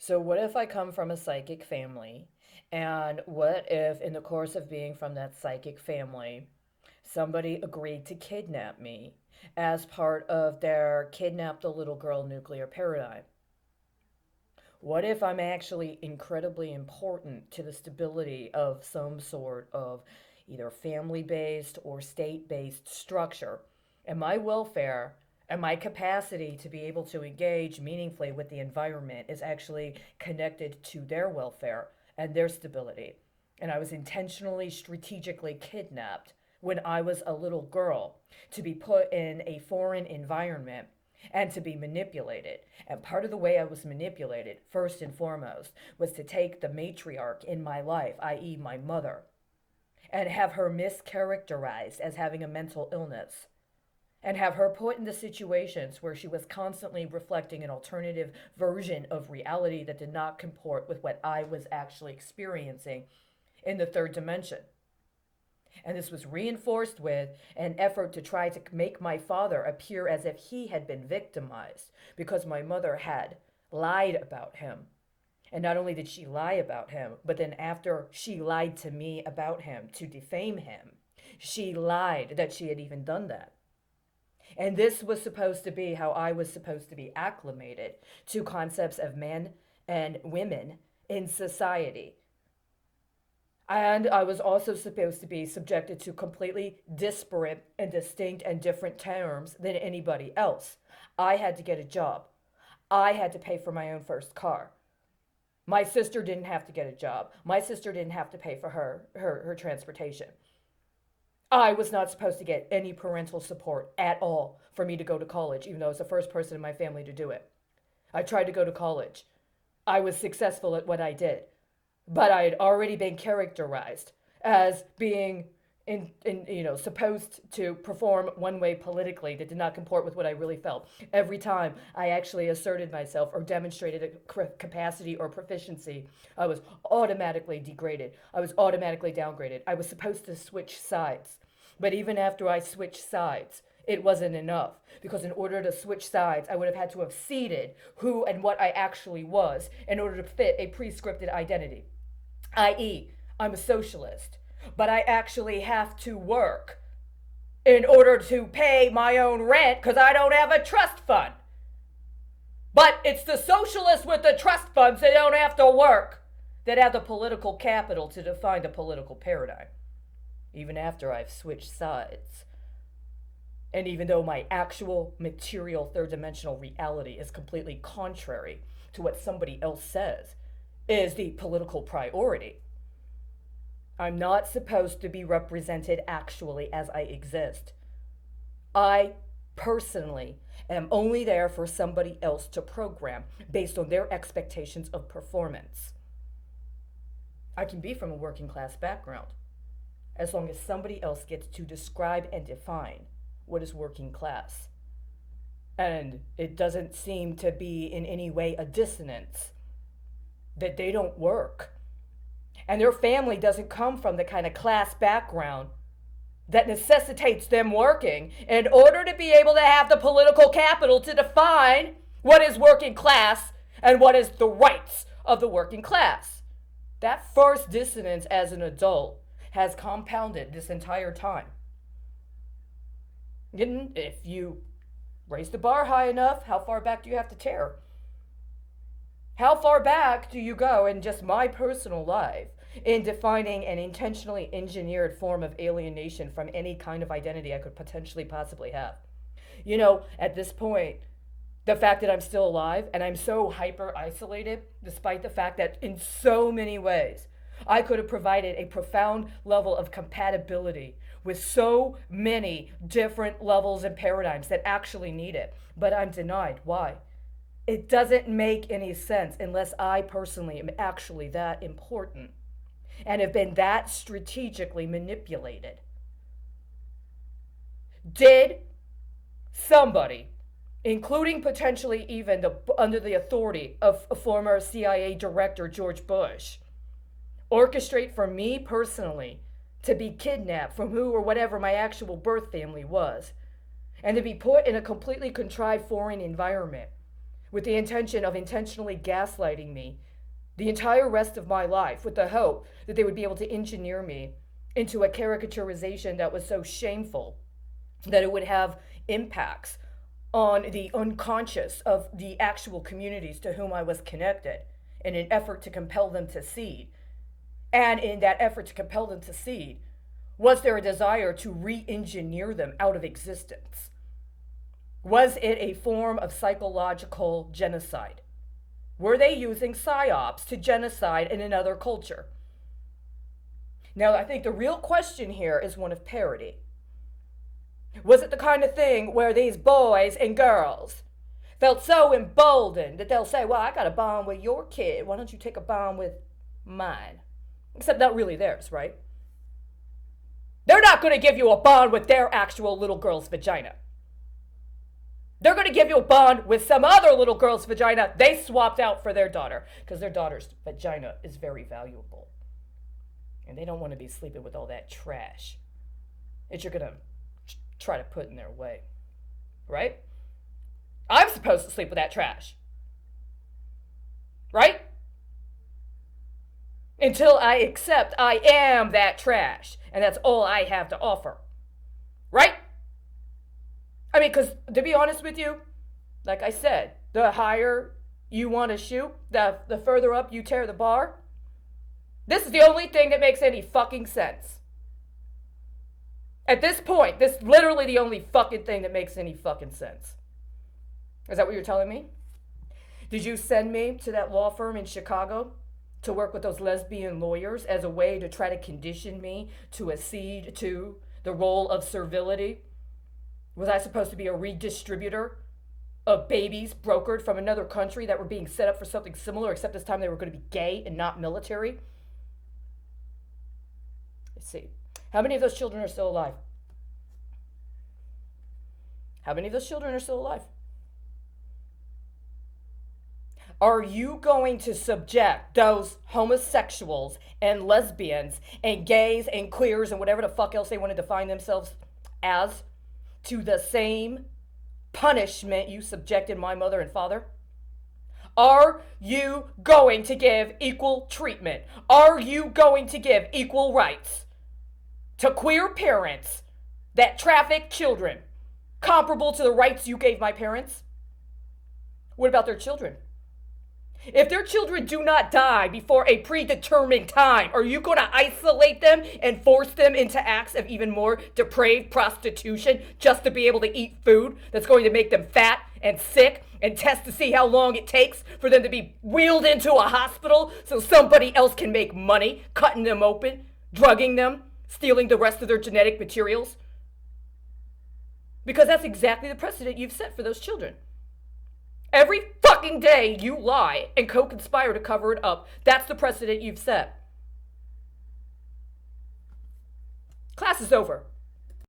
So, what if I come from a psychic family? And what if, in the course of being from that psychic family, somebody agreed to kidnap me as part of their kidnap the little girl nuclear paradigm? What if I'm actually incredibly important to the stability of some sort of either family based or state based structure? And my welfare and my capacity to be able to engage meaningfully with the environment is actually connected to their welfare and their stability. And I was intentionally, strategically kidnapped when I was a little girl to be put in a foreign environment and to be manipulated. And part of the way I was manipulated, first and foremost, was to take the matriarch in my life, i.e., my mother, and have her mischaracterized as having a mental illness. And have her put into situations where she was constantly reflecting an alternative version of reality that did not comport with what I was actually experiencing in the third dimension. And this was reinforced with an effort to try to make my father appear as if he had been victimized because my mother had lied about him. And not only did she lie about him, but then after she lied to me about him to defame him, she lied that she had even done that. And this was supposed to be how I was supposed to be acclimated to concepts of men and women in society. And I was also supposed to be subjected to completely disparate and distinct and different terms than anybody else. I had to get a job. I had to pay for my own first car. My sister didn't have to get a job. My sister didn't have to pay for her transportation. I was not supposed to get any parental support at all for me to go to college, even though I was the first person in my family to do it. I tried to go to college. I was successful at what I did, but I had already been characterized as being supposed to perform one way politically that did not comport with what I really felt. Every time I actually asserted myself or demonstrated a capacity or proficiency, I was automatically degraded. I was automatically downgraded. I was supposed to switch sides. But even after I switched sides, it wasn't enough because in order to switch sides, I would have had to have ceded who and what I actually was in order to fit a pre-scripted identity, i.e., I'm a socialist, but I actually have to work in order to pay my own rent because I don't have a trust fund. But it's the socialists with the trust funds that don't have to work that have the political capital to define the political paradigm, even after I've switched sides. And even though my actual material third dimensional reality is completely contrary to what somebody else says is the political priority, I'm not supposed to be represented actually as I exist. I personally am only there for somebody else to program based on their expectations of performance. I can be from a working class background as long as somebody else gets to describe and define what is working class. And it doesn't seem to be in any way a dissonance that they don't work. And their family doesn't come from the kind of class background that necessitates them working in order to be able to have the political capital to define what is working class and what is the rights of the working class. That first dissonance as an adult has compounded this entire time. If you raise the bar high enough, how far back do you have to tear? How far back do you go in just my personal life in defining an intentionally engineered form of alienation from any kind of identity I could potentially possibly have? At this point, the fact that I'm still alive and I'm so hyper isolated, despite the fact that in so many ways I could have provided a profound level of compatibility with so many different levels and paradigms that actually need it. But I'm denied. Why? It doesn't make any sense unless I personally am actually that important and have been that strategically manipulated. Did somebody, including potentially even under the authority of a former CIA director George Bush, orchestrate for me personally to be kidnapped from who or whatever my actual birth family was, and to be put in a completely contrived foreign environment with the intention of intentionally gaslighting me the entire rest of my life, with the hope that they would be able to engineer me into a caricaturization that was so shameful that it would have impacts on the unconscious of the actual communities to whom I was connected in an effort to compel them to cede. And in that effort to compel them to cede, was there a desire to re-engineer them out of existence? Was it a form of psychological genocide? Were they using psyops to genocide in another culture? Now, I think the real question here is one of parity. Was it the kind of thing where these boys and girls felt so emboldened that they'll say, well, I got a bond with your kid. Why don't you take a bond with mine? Except not really theirs, right? They're not going to give you a bond with their actual little girl's vagina. They're going to give you a bond with some other little girl's vagina they swapped out for their daughter, because their daughter's vagina is very valuable. And they don't want to be sleeping with all that trash that you're going to try to put in their way. Right? I'm supposed to sleep with that trash. Right? Until I accept I am that trash, and that's all I have to offer. Right? I mean, because to be honest with you, like I said, the higher you want to shoot, the further up you tear the bar. This is the only thing that makes any fucking sense. At this point, this is literally the only fucking thing that makes any fucking sense. Is that what you're telling me? Did you send me to that law firm in Chicago to work with those lesbian lawyers as a way to try to condition me to accede to the role of servility? Was I supposed to be a redistributor of babies brokered from another country that were being set up for something similar, except this time they were going to be gay and not military? Let's see. How many of those children are still alive? How many of those children are still alive? Are you going to subject those homosexuals and lesbians and gays and queers and whatever the fuck else they want to define themselves as to the same punishment you subjected my mother and father? Are you going to give equal treatment? Are you going to give equal rights to queer parents that traffic children comparable to the rights you gave my parents? What about their children? If their children do not die before a predetermined time, are you going to isolate them and force them into acts of even more depraved prostitution just to be able to eat food that's going to make them fat and sick, and test to see how long it takes for them to be wheeled into a hospital so somebody else can make money, cutting them open, drugging them, stealing the rest of their genetic materials? Because that's exactly the precedent you've set for those children. Every fucking day you lie and co-conspire to cover it up. That's the precedent you've set. Class is over.